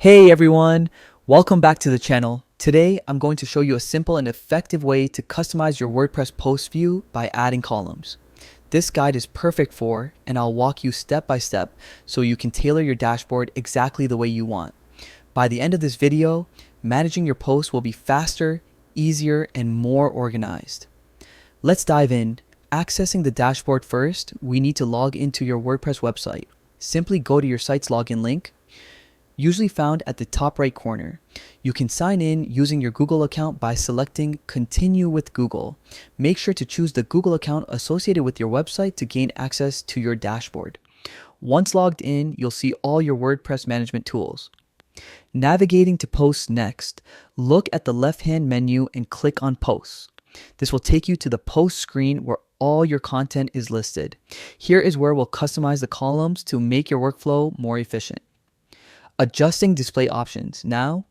Hey everyone, welcome back to the channel. Today I'm going to show you a simple and effective way to customize your WordPress post view by adding columns. This guide is perfect for, and I'll walk you step by step so you can tailor your dashboard exactly the way you want. By the end of this video, managing your posts will be faster, easier, and more organized. Let's dive in. Accessing the dashboard first, we need to log into your WordPress website. Simply go to your site's login link, usually found at the top right corner. You can sign in using your Google account by selecting Continue with Google. Make sure to choose the Google account associated with your website to gain access to your dashboard. Once logged in, you'll see all your WordPress management tools. Navigating to Posts next, look at the left-hand menu and click on Posts. This will take you to the Post screen where all your content is listed. Here is where we'll customize the columns to make your workflow more efficient. Adjusting display options. Now,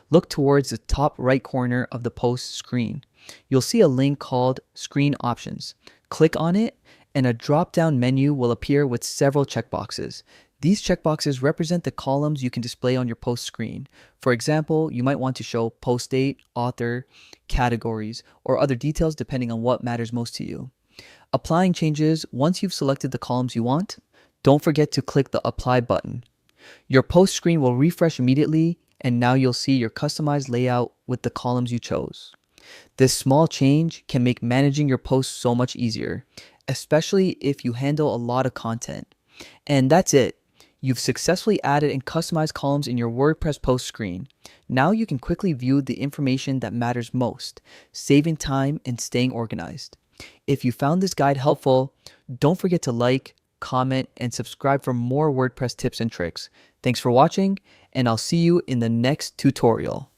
look towards the top right corner of the post screen. You'll see a link called Screen Options. Click on it, and a drop-down menu will appear with several checkboxes. These checkboxes represent the columns you can display on your post screen. For example, you might want to show post date, author, categories, or other details depending on what matters most to you. Applying changes. Once you've selected the columns you want, don't forget to click the Apply button. Your post screen will refresh immediately, and now you'll see your customized layout with the columns you chose. This small change can make managing your posts so much easier, especially if you handle a lot of content. And that's it. You've successfully added and customized columns in your WordPress post screen. Now you can quickly view the information that matters most, saving time and staying organized. If you found this guide helpful, don't forget to like, comment, and subscribe for more WordPress tips and tricks. Thanks for watching, and I'll see you in the next tutorial.